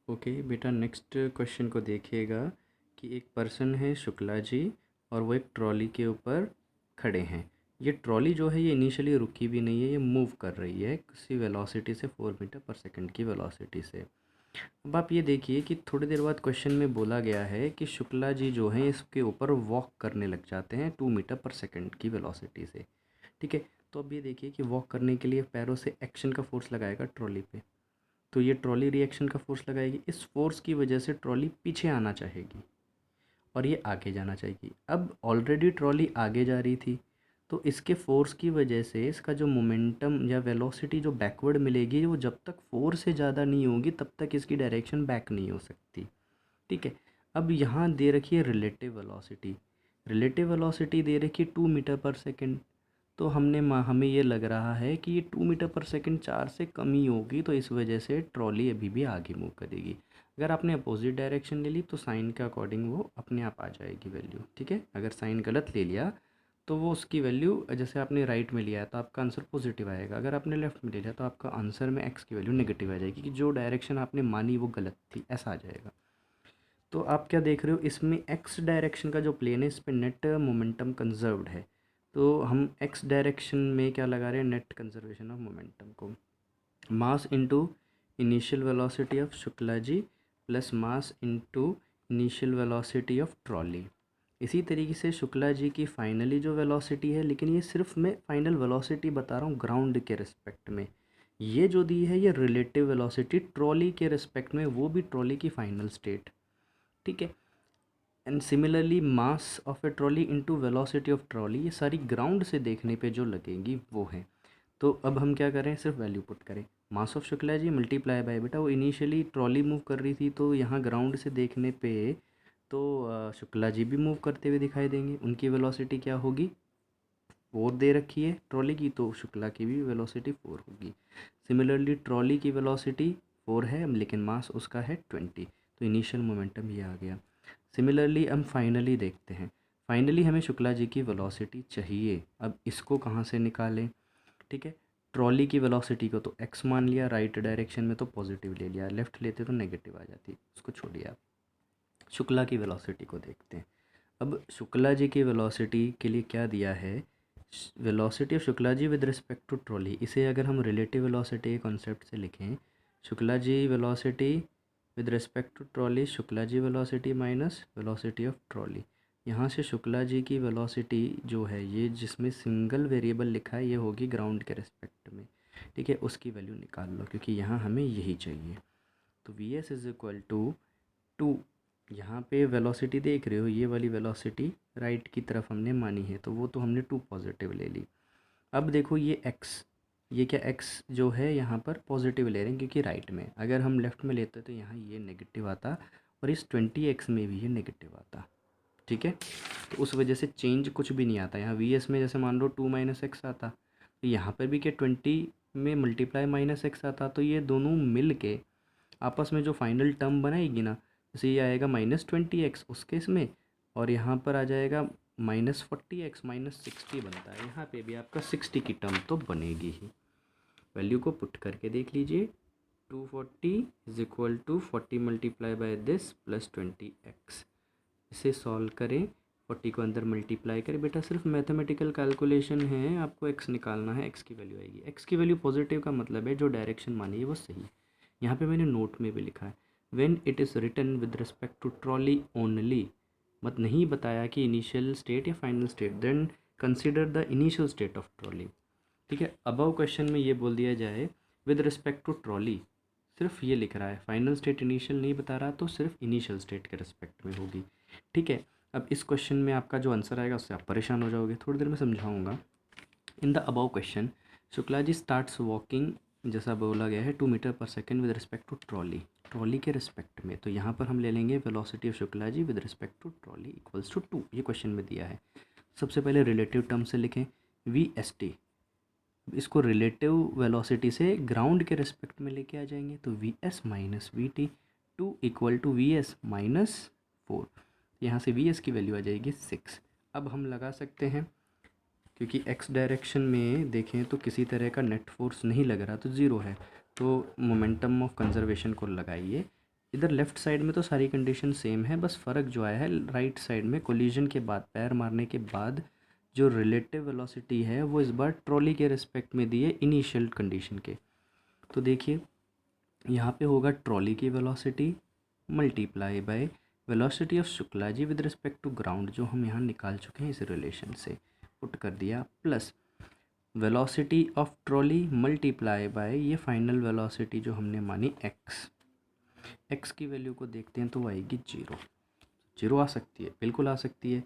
Okay बेटा, next question को देखिएगा कि एक पर्सन है शुक्ला जी और वो एक ट्रॉली के ऊपर खड़े हैं। ये ट्रॉली जो है ये इनिशियली रुकी भी नहीं है, ये मूव कर रही है किसी वेलोसिटी से 4 मीटर पर सेकंड की वेलोसिटी से। अब आप ये देखिए कि थोड़ी देर बाद क्वेश्चन में बोला गया है कि शुक्ला जी जो हैं इसके ऊपर वॉक करने लग जाते हैं 2 मीटर पर सेकंड की वेलोसिटी से। ठीक है, तो अब ये देखिए कि वॉक करने के लिए पैरों से एक्शन का फोर्स लगाएगा ट्रॉली पे, तो ये ट्रॉली रिएक्शन का फोर्स लगाएगी। इस फोर्स की वजह से ट्रॉली पीछे आना चाहेगी और ये आगे जाना चाहेगी। अब ऑलरेडी ट्रॉली आगे जा रही थी, तो इसके फोर्स की वजह से इसका जो मोमेंटम या वेलोसिटी जो बैकवर्ड मिलेगी, वो जब तक फोर से ज़्यादा नहीं होगी तब तक इसकी डायरेक्शन बैक नहीं हो सकती। ठीक है, अब यहाँ दे रखी है रिलेटिव वेलोसिटी। रिलेटिव वेलोसिटी दे रखी है 2 मीटर पर सेकंड। तो हमें ये लग रहा है कि ये 2 मीटर पर सेकंड 4 से कम ही होगी, तो इस वजह से ट्रॉली अभी भी आगे मूव करेगी। अगर आपने अपोजिट डायरेक्शन ले ली तो साइन के अकॉर्डिंग वो अपने आप आ जाएगी वैल्यू। ठीक है, अगर साइन गलत ले लिया तो वो उसकी वैल्यू, जैसे आपने राइट में लिया है तो आपका आंसर पॉजिटिव आएगा, अगर आपने लेफ्ट में ले लिया तो आपका आंसर में एक्स की वैल्यू नेगेटिव आ जाएगी, कि जो डायरेक्शन आपने मानी वो गलत थी, ऐसा आ जाएगा। तो आप क्या देख रहे हो, इसमें एक्स डायरेक्शन का जो प्लेन है इस पर नेट मोमेंटम कंजर्व्ड है। तो हम एक्स डायरेक्शन में क्या लगा रहे हैं, नेट कंजर्वेशन ऑफ मोमेंटम को mass into initial velocity of Shukla ji plus mass into initial velocity of trolley. इसी तरीके से शुक्ला जी की फाइनली जो वेलोसिटी है, लेकिन ये सिर्फ मैं फाइनल वेलोसिटी बता रहा हूँ ग्राउंड के रिस्पेक्ट में, ये जो दी है ये रिलेटिव वेलोसिटी ट्रॉली के रिस्पेक्ट में, वो भी ट्रॉली की फाइनल स्टेट। ठीक है, and similarly mass of A trolley into velocity of trolley, ये सारी ग्राउंड से देखने पे जो लगेंगी वो है। तो अब हम क्या करें, सिर्फ वैल्यू पुट करें, mass of Shukla ji multiply by, बेटा वो इनिशियली ट्रॉली मूव कर रही थी तो यहाँ ग्राउंड से देखने पे तो शुक्ला जी भी मूव करते हुए दिखाई देंगे, उनकी वेलोसिटी क्या होगी, 4 दे रखी है ट्रॉली की, तो शुक्ला की भी वेलोसिटी 4 होगी। सिमिलरली ट्रॉली की वेलोसिटी 4 है लेकिन मास उसका है 20, तो इनिशियल मोमेंटम ये आ गया। सिमिलरली हम फाइनली देखते हैं, फाइनली हमें शुक्ला जी की वेलोसिटी चाहिए, अब इसको कहाँ से निकालें। ठीक है, ट्रॉली की वेलोसिटी को तो एक्स मान लिया, राइट डायरेक्शन में तो पॉजिटिव ले लिया, लेफ्ट लेते तो नेगेटिव आ जाती, उसको छोड़िए आप। शुक्ला की वेलोसिटी को देखते हैं। अब शुक्ला जी की वेलोसिटी के लिए क्या दिया है, velocity of Shukla ji with respect to trolley, इसे अगर हम रिलेटिव वेलोसिटी के कॉन्सेप्ट से लिखें, Shukla ji velocity with respect to trolley, Shukla ji velocity minus velocity of trolley. यहाँ से शुक्ला जी की वेलोसिटी जो है, ये जिसमें सिंगल वेरिएबल लिखा है, ये होगी ग्राउंड के रिस्पेक्ट में। ठीक है, उसकी वैल्यू निकाल लो क्योंकि यहाँ हमें यही चाहिए। तो v s is equal to 2, यहाँ पे वेलोसिटी देख रहे हो, ये वाली वेलोसिटी राइट की तरफ हमने मानी है, तो वो तो हमने 2 पॉजिटिव ले ली। अब देखो ये एक्स, ये क्या एक्स जो है यहाँ पर पॉजिटिव ले रहे हैं क्योंकि राइट में, अगर हम लेफ़्ट में लेते तो यहाँ ये नेगेटिव आता और इस 20x में भी ये नेगेटिव आता। ठीक है, तो उस वजह से चेंज कुछ भी नहीं आता। यहाँ वी एस में जैसे मान लो 2 माइनस एक्स आता, तो यहाँ पर भी क्या 20 में मल्टीप्लाई माइनस एक्स आता, तो ये दोनों मिल के आपस में जो फाइनल टर्म बनाएगी ना, जैसे ये आएगा -20x उस केस में, और यहाँ पर आ जाएगा -40x -60 बनता है, यहाँ पे भी आपका 60 की टर्म तो बनेगी ही। वैल्यू को पुट करके देख लीजिए, 240 is equal to 40 multiply by this plus 20x। इसे सॉल्व करें, 40 को अंदर मल्टीप्लाई करें, बेटा सिर्फ मैथमेटिकल कैलकुलेशन है, आपको x निकालना है, x की वैल्यू आएगी। x की वैल्यू पॉजिटिव का मतलब है जो डायरेक्शन मानी है वो सही है। यहाँ पे मैंने नोट में भी लिखा है, when it is written with respect to trolley only, मत नहीं बताया कि इनिशियल स्टेट या final state, then consider the initial state of trolley. ठीक है, अबव क्वेश्चन में ये बोल दिया जाए विद रिस्पेक्ट टू ट्रॉली, सिर्फ ये लिख रहा है, फाइनल स्टेट इनिशियल नहीं बता रहा, तो सिर्फ इनिशियल स्टेट के रिस्पेक्ट में होगी। ठीक है, अब इस क्वेश्चन में आपका जो आंसर आएगा उससे आप परेशान हो जाओगे, थोड़ी देर में समझाऊंगा। In the above question Shukla ji starts walking, जैसा बोला गया है 2 मीटर पर second with respect to trolley, trolley के रिस्पेक्ट में, तो यहाँ पर हम ले लेंगे velocity of Shukla ji with respect to trolley equals to 2, ये क्वेश्चन में दिया है। सबसे पहले रिलेटिव टर्म से लिखें वी एस टी, इसको रिलेटिव वेलोसिटी से ग्राउंड के रिस्पेक्ट में लेके आ जाएंगे, तो v s minus v t 2 equal to v s minus 4, यहाँ से वी एस की वैल्यू आ जाएगी 6। अब हम लगा सकते हैं, क्योंकि एक्स डायरेक्शन में देखें तो किसी तरह का नेट फोर्स नहीं लग रहा, तो ज़ीरो है, तो मोमेंटम ऑफ कंजर्वेशन को लगाइए, इधर लेफ़्ट साइड में तो सारी कंडीशन सेम है, बस फ़र्क जो आया है राइट साइड में कोलिजन के बाद, पैर मारने के बाद जो रिलेटिव वेलोसिटी है वो इस बार ट्रॉली के रिस्पेक्ट में दी है इनिशियल कंडीशन के। तो देखिए यहाँ पे होगा ट्रॉली की velocity multiply by velocity of Shukla ji with respect to ground, जो हम यहाँ निकाल चुके हैं इस रिलेशन से, पुट कर दिया, plus velocity of trolley multiply by ये फाइनल वेलोसिटी जो हमने मानी एक्स की वैल्यू को देखते हैं तो वो आएगी 0 आ सकती है, बिल्कुल आ सकती है।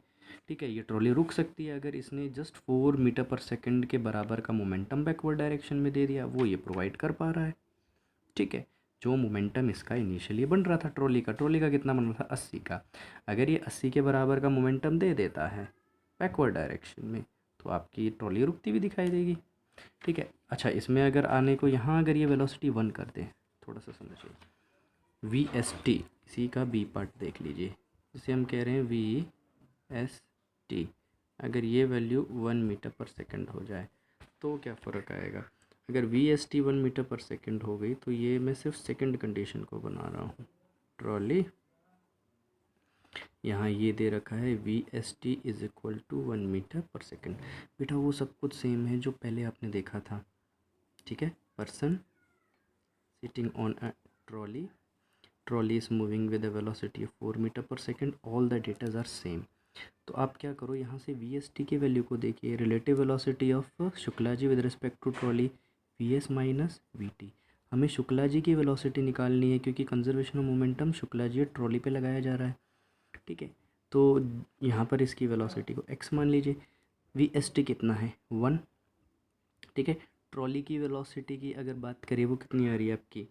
ठीक है, ये ट्रॉली रुक सकती है अगर इसने जस्ट 4 मीटर पर सेकंड के बराबर का मोमेंटम बैकवर्ड डायरेक्शन में दे दिया, वो ये प्रोवाइड कर पा रहा है। ठीक है, जो मोमेंटम इसका इनिशियली बन रहा था ट्रॉली का कितना बन रहा था 80 का, अगर ये 80 के बराबर का मोमेंटम दे देता है बैकवर्ड डायरेक्शन में तो आपकी ट्रॉली रुकती हुई दिखाई देगी। ठीक है, अच्छा इसमें अगर आने को यहाँ अगर ये वेलोसिटी 1 कर दें, थोड़ा सा समझिए, वी एस टी, इसी का बी पार्ट देख लीजिए, जिसे हम कह रहे हैं वी एस टी, अगर ये वैल्यू 1 मीटर पर सेकंड हो जाए तो क्या फ़र्क आएगा। अगर वी एस टी 1 मीटर पर सेकंड हो गई तो ये मैं सिर्फ सेकंड कंडीशन को बना रहा हूँ, ट्रॉली यहाँ ये दे रखा है v s t is equal to 1 metre पर सेकंड। बेटा वो सब कुछ सेम है जो पहले आपने देखा था। ठीक है, person sitting on a trolley is moving with a velocity of 4 metre पर second, all the datas are same. तो आप क्या करो, यहाँ से वी एस टी की वैल्यू को देखिए, relative velocity of Shukla ji with respect to trolley v s minus v t. हमें शुक्ला जी की वेलोसिटी निकालनी है क्योंकि conservation of momentum Shukla ji trolley पे लगाया जा रहा है। ठीक है, तो यहाँ पर इसकी वेलोसिटी को एक्स मान लीजिए, वी एस टी कितना है 1। ठीक है, ट्रॉली की वेलोसिटी की अगर बात करें वो कितनी आ रही है आपकी,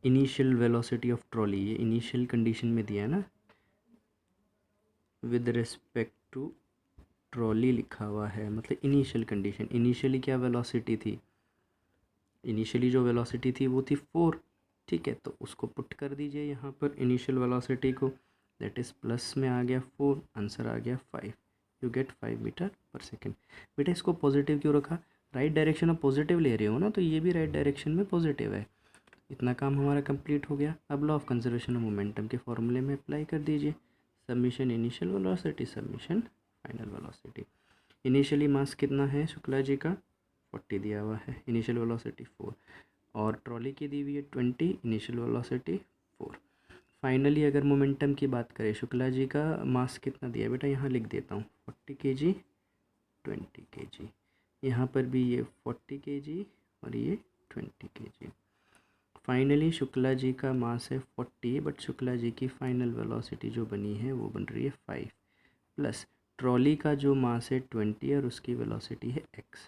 इनिशियल वेलोसिटी ऑफ ट्रॉली, ये इनिशियल कंडीशन में दिया है ना, विद रिस्पेक्ट टू ट्रॉली लिखा हुआ है, मतलब इनिशियल कंडीशन, इनिशियली क्या वेलोसिटी थी, इनिशियली जो वेलोसिटी थी वो थी 4। ठीक है, तो उसको पुट कर दीजिए यहाँ पर इनिशियल वेलोसिटी को, दैट इज़ प्लस में आ गया 4, आंसर आ गया 5, यू गेट 5 मीटर पर सेकेंड। बेटा इसको पॉजिटिव क्यों रखा, राइट डायरेक्शन ऑफ पॉजिटिव ले रहे हो ना, तो ये भी राइट डायरेक्शन में पॉजिटिव है। इतना काम हमारा कंप्लीट हो गया। अब law of conservation of momentum के फॉर्मूले में अप्लाई कर दीजिए, submission initial velocity submission final velocity. Initially mass कितना है शुक्ला जी का 40 दिया हुआ है, इनिशियल वेलोसिटी 4, और ट्रॉली की दी हुई है 20, इनिशियल वेलोसिटी 4। फाइनली अगर मोमेंटम की बात करें, शुक्ला जी का मास कितना दिया है, बेटा यहाँ लिख देता हूँ 40 kg 20 kg, यहाँ पर भी ये 40 kg और ये 20 kg। फाइनली शुक्ला जी का मास है 40, बट शुक्ला जी की फाइनल वेलोसिटी जो बनी है वो बन रही है 5, प्लस ट्रॉली का जो मास है 20 और उसकी वेलोसिटी है x।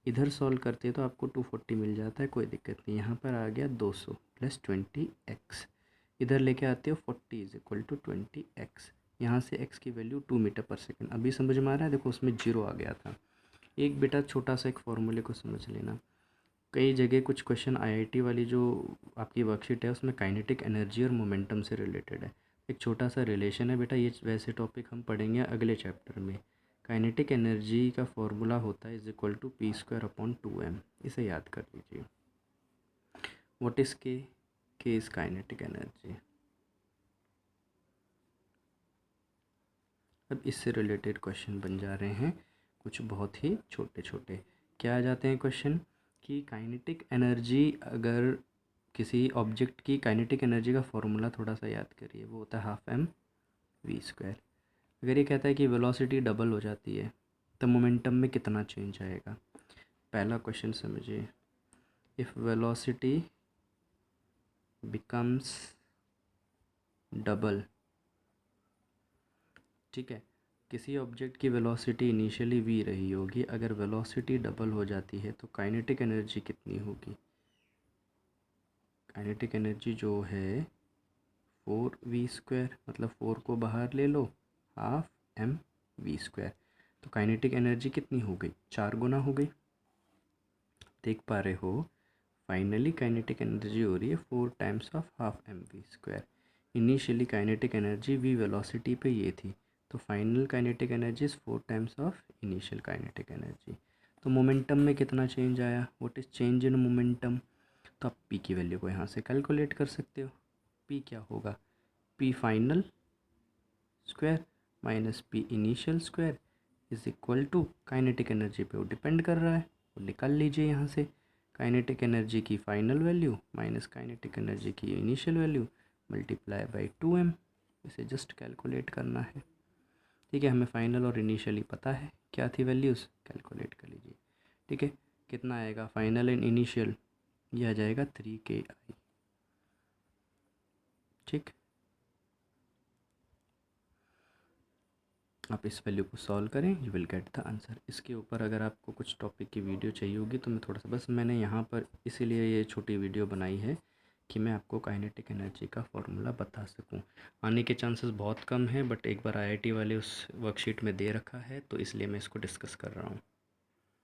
इधर सॉल्व करते तो आपको 240 मिल जाता है, कोई दिक्कत नहीं। यहाँ पर आ गया 200 प्लस 20x, इधर लेके आते हो 40 इज इक्वल टू 20x, यहाँ से x की वैल्यू 2 मीटर पर सेकेंड। अभी समझ में आ रहा है, देखो उसमें 0 आ गया था। एक बेटा छोटा सा एक फॉर्मूले को समझ लेना, कई जगह कुछ क्वेश्चन आईआईटी वाली जो आपकी वर्कशीट है उसमें काइनेटिक एनर्जी और मोमेंटम से रिलेटेड है। एक छोटा सा रिलेशन है बेटा, ये वैसे टॉपिक हम पढ़ेंगे अगले चैप्टर में। काइनेटिक एनर्जी का फॉर्मूला होता है is equal to p square upon 2m, इसे याद कर लीजिए। What is K is kinetic energy. अब इससे रिलेटेड क्वेश्चन बन जा रहे हैं कुछ बहुत ही छोटे छोटे। क्या आ जाते हैं क्वेश्चन कि काइनेटिक एनर्जी, अगर किसी ऑब्जेक्ट की काइनेटिक एनर्जी का फॉर्मूला थोड़ा सा याद करिए, वो होता है ½ mv²। अगर ये कहता है कि वेलोसिटी डबल हो जाती है तो मोमेंटम में कितना चेंज आएगा। पहला क्वेश्चन समझिए, इफ़ वेलोसिटी बिकम्स डबल, ठीक है, किसी ऑब्जेक्ट की वेलोसिटी इनिशियली v रही होगी, अगर वेलोसिटी डबल हो जाती है तो काइनेटिक एनर्जी कितनी होगी। काइनेटिक एनर्जी जो है 4v², मतलब 4 को बाहर ले लो, ½ mv², तो काइनेटिक एनर्जी कितनी हो गई, 4 गुना हो गई। देख पा रहे हो, फाइनली काइनेटिक एनर्जी हो रही है 4 times of ½ mv²। Initially kinetic energy v velocity पे ये थी, तो final kinetic energy is 4 times of initial kinetic energy. तो मोमेंटम में कितना चेंज आया, what is change in momentum, तो आप p की वैल्यू को यहाँ से कैलकुलेट कर सकते हो। p पी क्या होगा, p final square minus p initial square is equal to kinetic energy पे वो डिपेंड कर रहा है, वो निकाल लीजिए यहाँ से। काइनेटिक एनर्जी की final value minus kinetic energy की initial value multiply by 2m, इसे जस्ट कैलकुलेट करना है। ठीक है, हमें फ़ाइनल और इनिशियली पता है क्या थी वैल्यूज़, कैलकुलेट कर लीजिए। ठीक है, कितना आएगा फाइनल एंड इनिशियल, यह आ जाएगा 3KI। ठीक, आप इस वैल्यू को सॉल्व करें, you will get the answer. इसके ऊपर अगर आपको कुछ टॉपिक की वीडियो चाहिए होगी तो मैं थोड़ा सा, बस मैंने यहाँ पर इसीलिए ये छोटी वीडियो बनाई है कि मैं आपको काइनेटिक एनर्जी का फॉर्मूला बता सकूं। आने के चांसेस बहुत कम हैं, बट एक बार आईआईटी वाले उस वर्कशीट में दे रखा है तो इसलिए मैं इसको डिस्कस कर रहा हूँ।